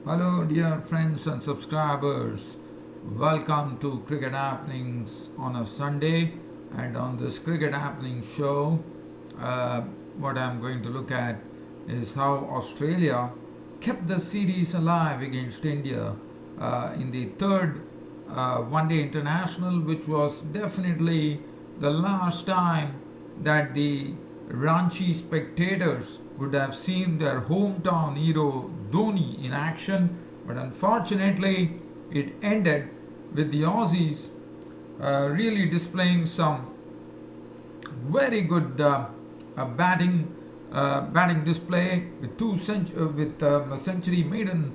Hello, dear friends and subscribers. Welcome to Cricket Happenings on a Sunday. And on this Cricket Happening show, uh, what I'm going to look at is how Australia kept the series alive against India in the third one day international, which was definitely the last time that the Ranchi spectators would have seen their hometown hero Dhoni in action, but unfortunately, it ended with the Aussies really displaying some very good batting display with a century maiden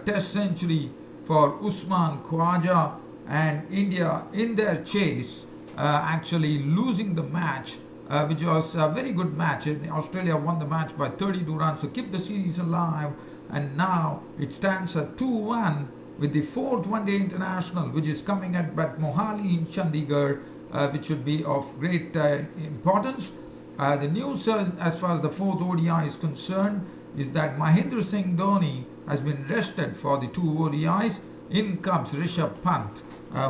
test century for Usman Khawaja, and India in their chase actually losing the match, which was a very good match. Australia won the match by 32 runs to keep the series alive, and now it stands at 2-1 with the fourth one-day international, which is coming at Mohali in Chandigarh, which should be of great importance. The news as far as the fourth ODI is concerned is that Mahendra Singh Dhoni has been rested for the two ODIs. In comes Rishabh Pant,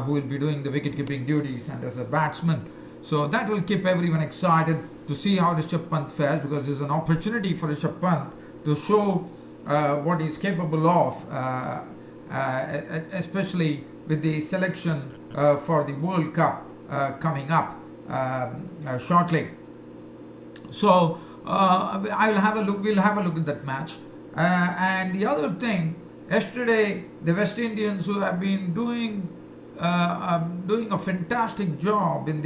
who will be doing the wicket-keeping duties and as a batsman. So that will keep everyone excited to see how Rishabh Pant fares, because it's an opportunity for Rishabh Pant to show what he's capable of, especially with the selection for the World Cup coming up shortly. So I will have a look. We'll have a look at that match. And the other thing, yesterday the West Indians, who have been doing a fantastic job in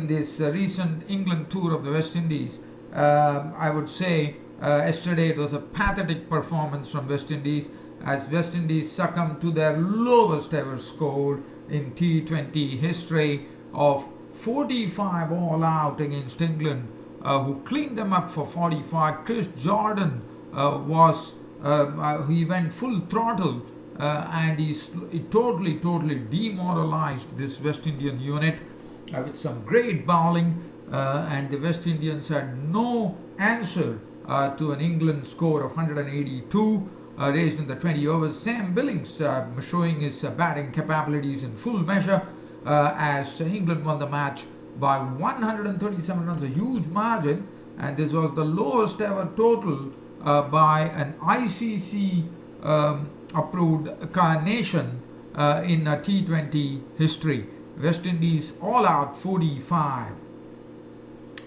this recent England tour of the West Indies. I would say yesterday it was a pathetic performance from West Indies, as West Indies succumbed to their lowest ever score in T20 history of 45 all out against England, who cleaned them up for 45. Chris Jordan he went full throttle, and he totally demoralized this West Indian unit with some great bowling, and the West Indians had no answer to an England score of 182 raised in the 20 overs. Sam Billings showing his batting capabilities in full measure, as England won the match by 137 runs, a huge margin, and this was the lowest ever total by an ICC approved nation in T20 history. West Indies all out 45.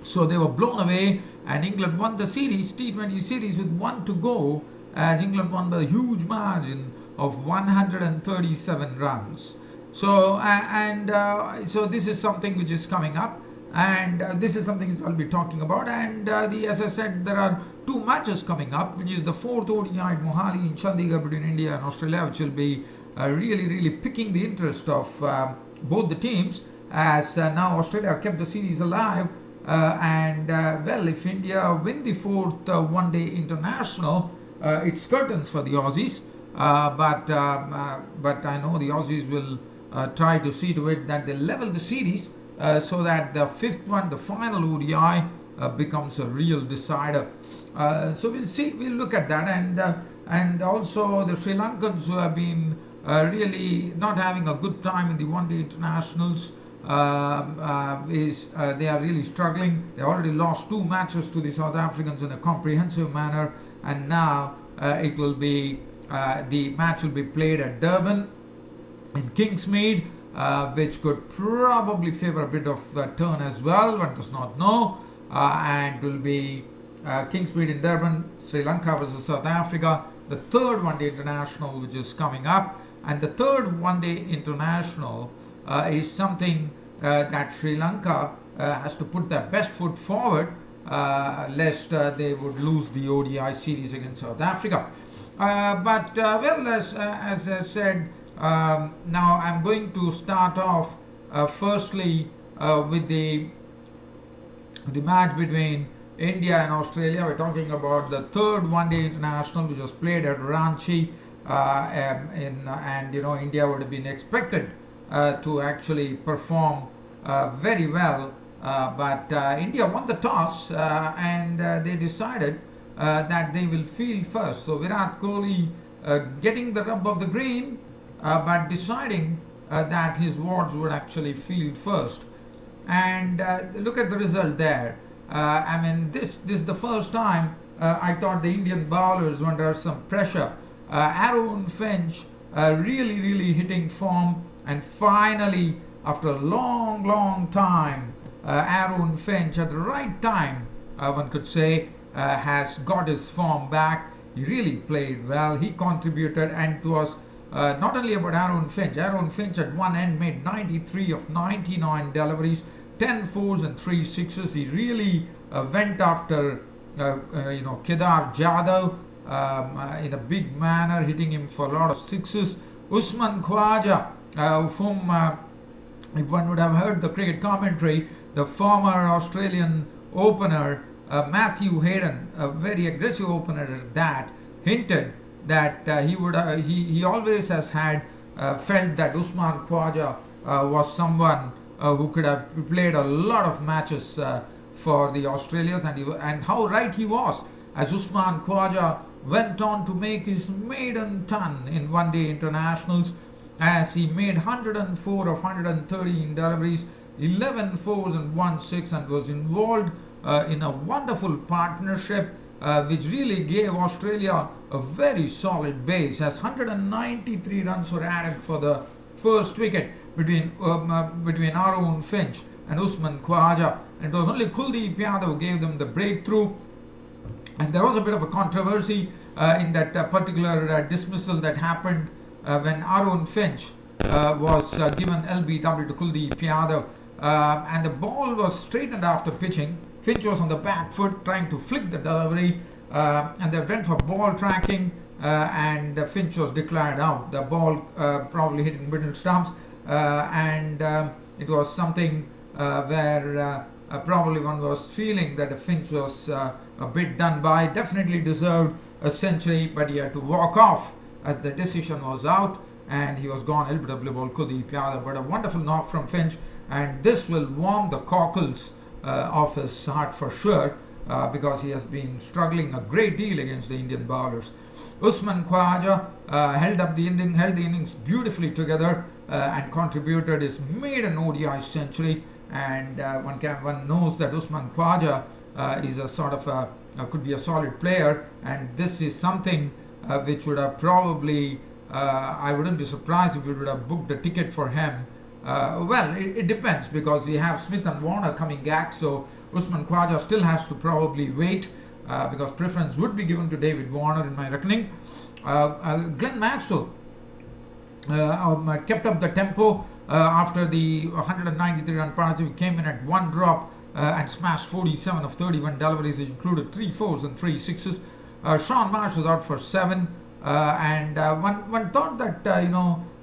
So they were blown away, and England won the series, T20 series, with one to go, as England won by a huge margin of 137 runs. So so this is something which is coming up, and this is something which I'll be talking about. And as I said, there are two matches coming up, which is the fourth ODI at Mohali in Chandigarh between India and Australia, which will be really picking the interest of both the teams, as now Australia kept the series alive. Well, if India win the fourth one-day international, it's curtains for the Aussies. But I know the Aussies will try to see to it that they level the series, so that the fifth one, the final ODI, becomes a real decider. So we'll see. We'll look at that, and also the Sri Lankans, who have been really not having a good time in the one-day internationals. They are really struggling. They already lost two matches to the South Africans in a comprehensive manner, and now the match will be played at Durban in Kingsmead, which could probably favor a bit of turn as well. One does not know, and will be Kingsmead in Durban, Sri Lanka versus South Africa, the third one-day international which is coming up. And the third one-day international is something that Sri Lanka has to put their best foot forward, lest they would lose the ODI series against South Africa. As I said, now I'm going to start off firstly with the match between India and Australia. We're talking about the third one-day international, which was played at Ranchi, and India would have been expected to actually perform very well, but India won the toss, and they decided that they will field first. So Virat Kohli getting the rub of the green, but deciding that his wards would actually field first. And look at the result there. I mean, this is the first time I thought the Indian bowlers were under some pressure. Aaron Finch really hitting form, and finally, after a long time, Aaron Finch at the right time, one could say, has got his form back. He really played well. He contributed, and it was not only about Aaron Finch. Aaron Finch at one end made 93 of 99 deliveries, 10 fours and 3 sixes. He really went after Kedar Jadhav in a big manner, hitting him for a lot of sixes. Usman Khwaja, whom if one would have heard the cricket commentary, the former Australian opener Matthew Hayden, a very aggressive opener at that, hinted that he always has had felt that Usman Khwaja was someone who could have played a lot of matches for the Australians, and how right he was, as Usman Khwaja went on to make his maiden ton in one-day internationals, as he made 104 of 113 deliveries, 11 fours and 1 6, and was involved in a wonderful partnership which really gave Australia a very solid base, as 193 runs were added for the first wicket between Aaron Finch and Usman Khwaja, and it was only Kuldeep Yadav who gave them the breakthrough. And there was a bit of a controversy in that particular dismissal that happened when Aaron Finch was given LBW to Kuldeep Yadav, and the ball was straightened after pitching. Finch was on the back foot trying to flick the delivery, and they went for ball tracking, and Finch was declared out. The ball probably hit in middle stumps, and it was something where probably one was feeling that Finch was a bit done by. Definitely deserved a century, but he had to walk off as the decision was out, and he was gone. LBW ball Kuldeep Yadav, but a wonderful knock from Finch, and this will warm the cockles of his heart for sure, because he has been struggling a great deal against the Indian bowlers. Usman Khwaja held the innings beautifully together and contributed his maiden ODI century, and one knows that Usman Khwaja is a sort of could be a solid player, and this is something which would have probably I wouldn't be surprised if we would have booked a ticket for him. Well, it depends, because we have Smith and Warner coming back, so Usman Khwaja still has to probably wait, because preference would be given to David Warner in my reckoning. Glenn Maxwell kept up the tempo after the 193 run partnership. Came in at one drop and smashed 47 of 31 deliveries, which included 3 fours and 3 sixes. Sean Marsh was out for 7, and one thought that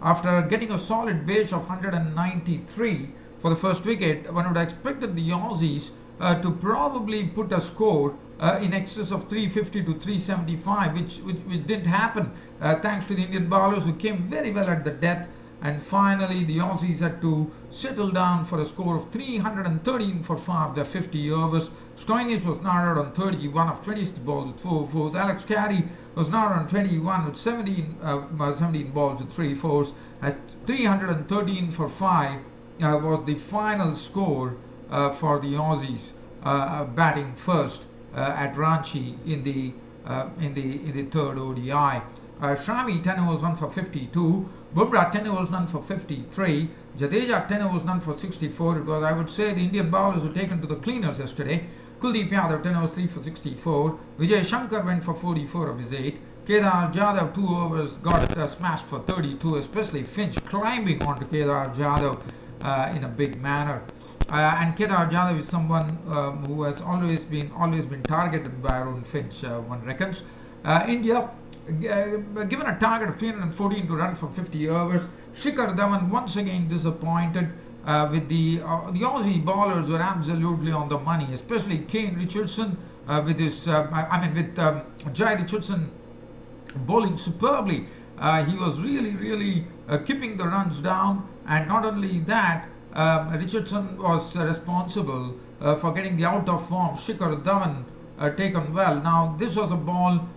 after getting a solid base of 193 for the first wicket, one would have expected the Aussies to probably put a score in excess of 350 to 375, which didn't happen, thanks to the Indian bowlers who came very well at the death. And finally, the Aussies had to settle down for a score of 313 for 5 their 50 overs. Stoinis was not out on 31 of 26 balls with 4 fours. Alex Carey was not on 21 with 17 balls with 3 fours. At 313 for 5 was the final score for the Aussies batting first at Ranchi in the third ODI. Shami 10 overs 1 for 52. Bumrah 10 overs none for 53. Jadeja 10 overs none for 64. It was, I would say, the Indian bowlers were taken to the cleaners yesterday. Kuldeep Yadav 10 overs 3 for 64. Vijay Shankar went for 44 of his 8. Kedar Jadhav 2 overs got smashed for 32, especially Finch climbing onto Kedar Jadhav in a big manner. And Kedar Jadhav is someone who has always been targeted by Aaron Finch, one reckons. India given a target of 314 to run for 50 overs. Shikhar Dhawan once again disappointed. With the Aussie bowlers were absolutely on the money, especially Kane Richardson with Jai Richardson bowling superbly. He was really keeping the runs down, and not only that, Richardson was responsible for getting the out of form Shikhar Dhawan taken well. Now this was a ball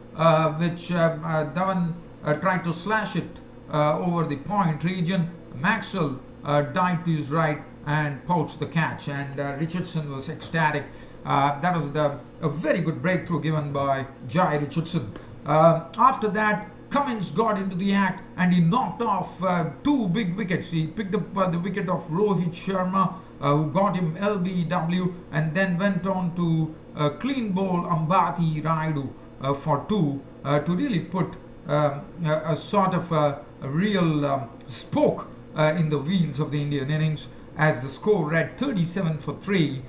which Dhawan tried to slash it over the point region. Maxwell dived to his right and pounced the catch, and Richardson was ecstatic. That was a very good breakthrough given by Jai Richardson. After that, Cummins got into the act and he knocked off two big wickets. He picked up the wicket of Rohit Sharma, who got him LBW, and then went on to clean bowl Ambati Raidu for two to really put a sort of a real spoke in the wheels of the Indian innings, as the score read 37 for 3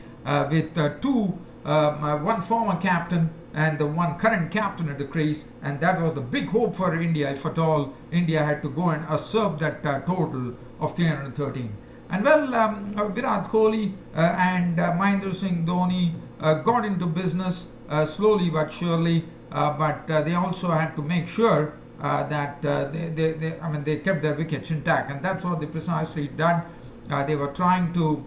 with one former captain and the one current captain at the crease, and that was the big hope for India if at all India had to go and usurp that total of 313. And well, Virat Kohli and Mahendra Singh Dhoni got into business slowly but surely, but they also had to make sure that they kept their wickets intact, and that's what they precisely done. They were trying to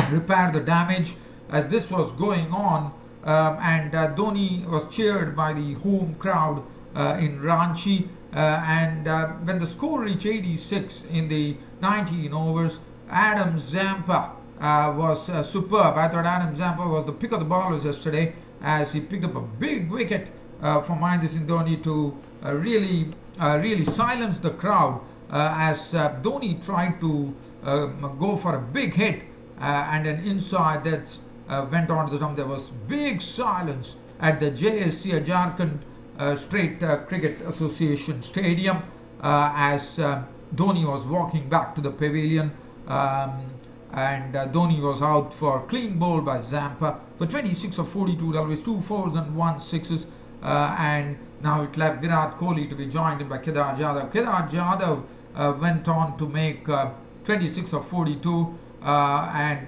repair the damage as this was going on, and Dhoni was cheered by the home crowd in Ranchi, and when the score reached 86 in the 19 overs, Adam Zampa was superb. I thought Adam Zampa was the pick of the bowlers yesterday, as he picked up a big wicket for Mahendra Singh Dhoni to really silence the crowd, as Dhoni tried to go for a big hit, and an inside that went on to the stump. There was big silence at the JSC Jharkhand State Cricket Association Stadium as Dhoni was walking back to the pavilion, and Dhoni was out for clean bowl by Zampa for 26 of 42, that was 2 fours and 1 sixes, and now it left Virat Kohli to be joined in by Kedar Jadhav. Kedar Jadhav went on to make 26 of 42, and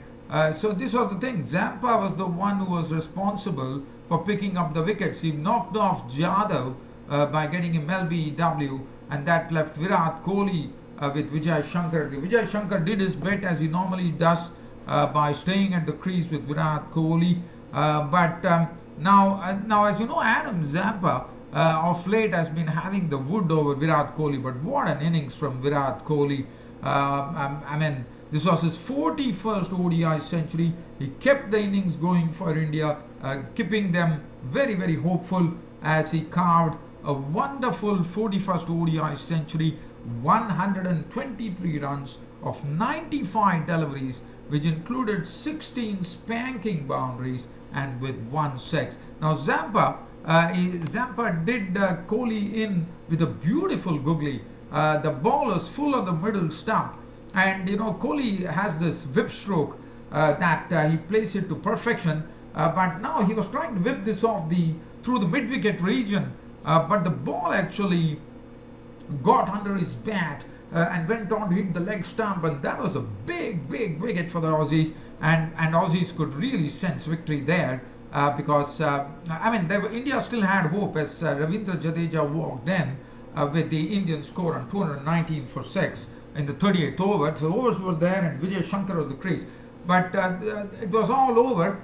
so this was the thing. Zampa was the one who was responsible for picking up the wickets. He knocked off Jadhav by getting him LBW, and that left Virat Kohli with Vijay Shankar. Vijay Shankar did his bit as he normally does by staying at the crease with Virat Kohli. But now, as you know, Adam Zampa of late has been having the wood over Virat Kohli. But what an innings from Virat Kohli! This was his 41st ODI century. He kept the innings going for India, keeping them very, very hopeful as he carved a wonderful 41st ODI century, 123 runs of 95 deliveries, which included 16 spanking boundaries and with 1 six. Now Zampa did Kohli in with a beautiful googly. The ball was full on the middle stump. And you know, Kohli has this whip stroke that he plays it to perfection. But now he was trying to whip this off through the mid-wicket region. But the ball actually got under his bat and went on to hit the leg stump. And that was a big, big wicket for the Aussies. And Aussies could really sense victory there. Because India still had hope as Ravindra Jadeja walked in with the Indian score on 219 for 6 in the 38th over. So overs were there and Vijay Shankar was the crease. But it was all over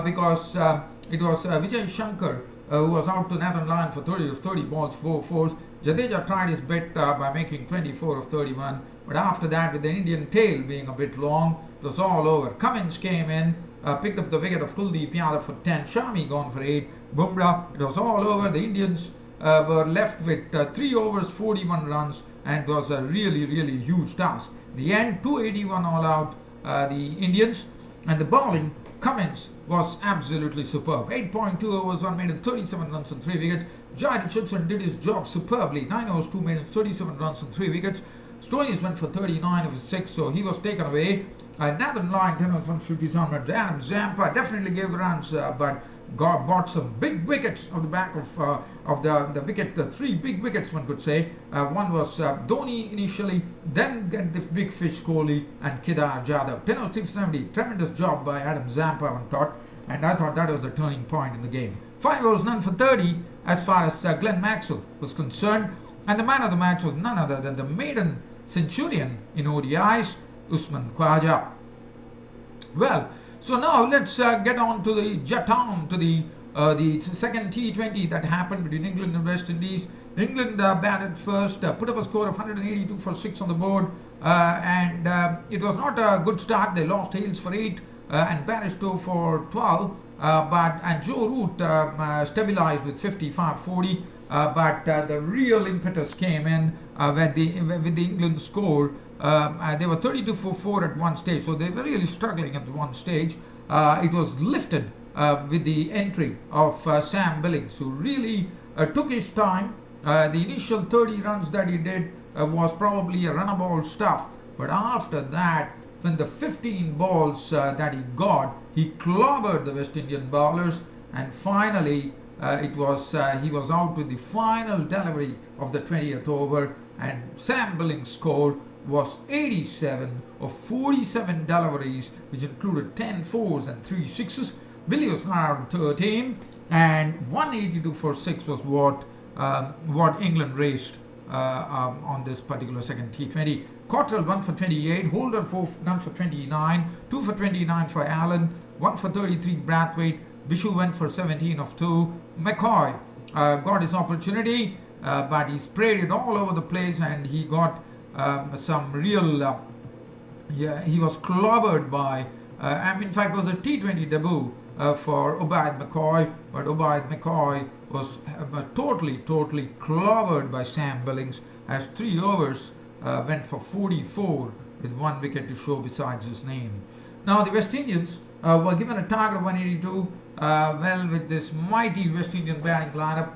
because it was Vijay Shankar who was out to Nathan Lyon for 30 of 30 balls, 4 fours. Jadeja tried his bit by making 24 of 31. But after that, with the Indian tail being a bit long, it was all over. Cummins came in, picked up the wicket of Kuldeep Yadav for 10. Shami gone for 8. Bumrah, it was all over. The Indians were left with 3 overs, 41 runs, and it was a really, really huge task. The end, 281 all out, the Indians, and the bowling, Cummins was absolutely superb. 8.2 overs, 1 made 37 runs and 3 wickets. Jai Richardson did his job superbly. 9 overs, 2 made 37 runs and 3 wickets. Stoinis went for 39 of his 6, so he was taken away. Nathan Lyon, 10 overs, 157 runs. Adam Zampa definitely gave runs, but bought some big wickets off the back of the wicket, the 3 big wickets one could say. One was Dhoni initially, then get the big fish Kohli and Kedar Jadhav. 10 overs, 370, tremendous job by Adam Zampa, one thought, and I thought that was the turning point in the game. 5 overs, none for 30 as far as Glenn Maxwell was concerned, and the man of the match was none other than the maiden centurion in ODIs, Usman Khawaja. Well, so now let's get on to the second T20 that happened between England and West Indies. England batted first, put up a score of 182 for 6 on the board, and it was not a good start. They lost Hales for 8 and Barristow for 12, and Joe Root stabilized with 55-40. But the real impetus came in with the England score. They were 32 for 4 at one stage, so they were really struggling at one stage. It was lifted with the entry of Sam Billings, who really took his time. The initial 30 runs that he did was probably a runnable stuff, but after that, when the 15 balls that he got, he clobbered the West Indian bowlers, and finally he was out with the final delivery of the 20th over, and Sam Billings' score was 87 of 47 deliveries, which included 10 fours and 3 sixes. Billy was not out of 13, and 182 for 6 was what England raced on this particular second T20. Cottrell 1 for 28, Holder 1 for 29, 2 for 29 for Allen, 1 for 33 Brathwaite, Bishu went for 17 of 2. McCoy got his opportunity, but he sprayed it all over the place, and he got some real. He was clobbered by. In fact, it was a T20 debut for Obaid McCoy, but Obaid McCoy was totally clobbered by Sam Billings, as 3 overs went for 44 with 1 wicket to show besides his name. Now the West Indians were given a target of 182. Well, with this mighty West Indian batting lineup,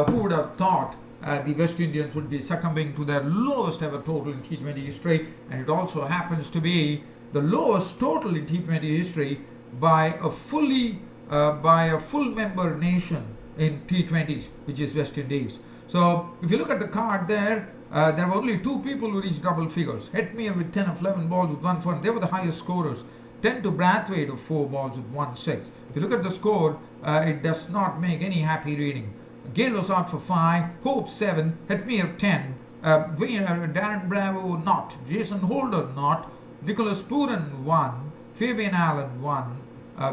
who would have thought the West Indians would be succumbing to their lowest ever total in T20 history, and it also happens to be the lowest total in T20 history by a full member nation in T20s, which is West Indies. So if you look at the card there, there were only 2 people who reached double figures. Hetmyer with 10 of 11 balls with 1 4, and they were the highest scorers. 10 to Brathwaite of 4 balls with 1 6. If you look at the score, it does not make any happy reading. Gale was out for 5, Hope 7, Hetmyer 10, Darren Bravo not, Jason Holder not, Nicholas Pooran 1, Fabian Allen 1,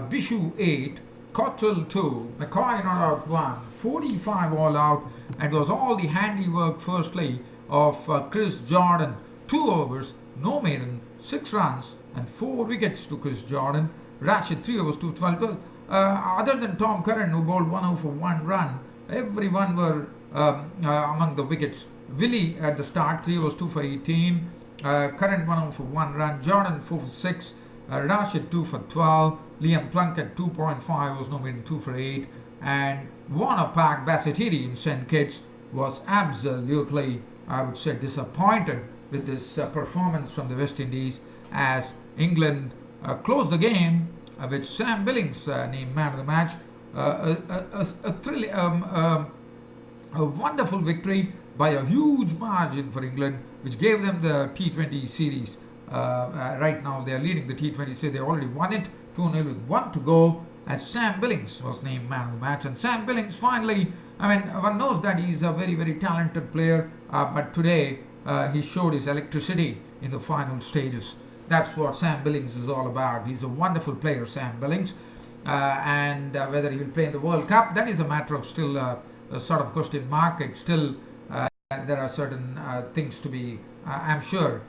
Bishu 8, Cottrell 2, McCoy not out 1, 45 all out, and it was all the handiwork firstly of Chris Jordan. 2 overs, no maiden, 6 runs and 4 wickets to Chris Jordan. Rashid 3 overs, 212. Other than Tom Curran, who bowled 1 over for 1 run, everyone were among the wickets. Willie at the start, 3 overs, 2 for 18. Curran 1 over for 1 run. Jordan 4 for 6. Rashid 2 for 12. Liam Plunkett 2.5 was no maiden, 2 for 8. And Warner Park Bassatiri in St. Kitts was absolutely, I would say, disappointed with this performance from the West Indies, as England closed the game with Sam Billings named man of the match. A wonderful victory by a huge margin for England, which gave them the T20 series. Right now they are leading the T20 series. They already won it 2-0 with 1 to go, as Sam Billings was named man of the match. And Sam Billings finally, one knows that he's a very talented player, but today he showed his electricity in the final stages. That's what Sam Billings is all about. He's a wonderful player, Sam Billings. And whether he will play in the World Cup, that is a matter of still a sort of question mark. It's still, there are certain things to be, I'm sure,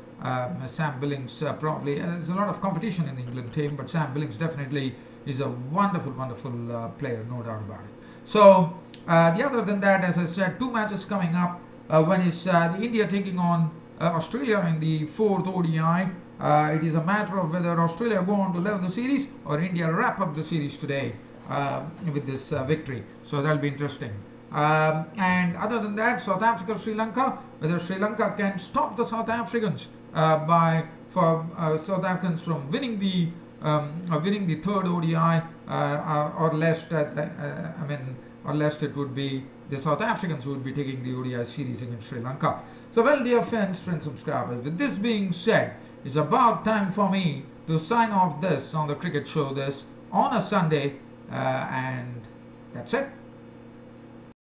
Sam Billings probably, there's a lot of competition in the England team, but Sam Billings definitely is a wonderful player, no doubt about it. So, other than that, as I said, 2 matches coming up. One is the India taking on Australia in the 4th ODI. It is a matter of whether Australia go on to level the series or India wrap up the series today with this victory. So that'll be interesting. And other than that, South Africa, Sri Lanka, whether Sri Lanka can stop the South Africans South Africans from winning the 3rd ODI, or lest it would be the South Africans who would be taking the ODI series against Sri Lanka. So, well, dear friends, subscribers, with this being said, it's about time for me to sign off this on the Cricket Show this on a Sunday, and that's it.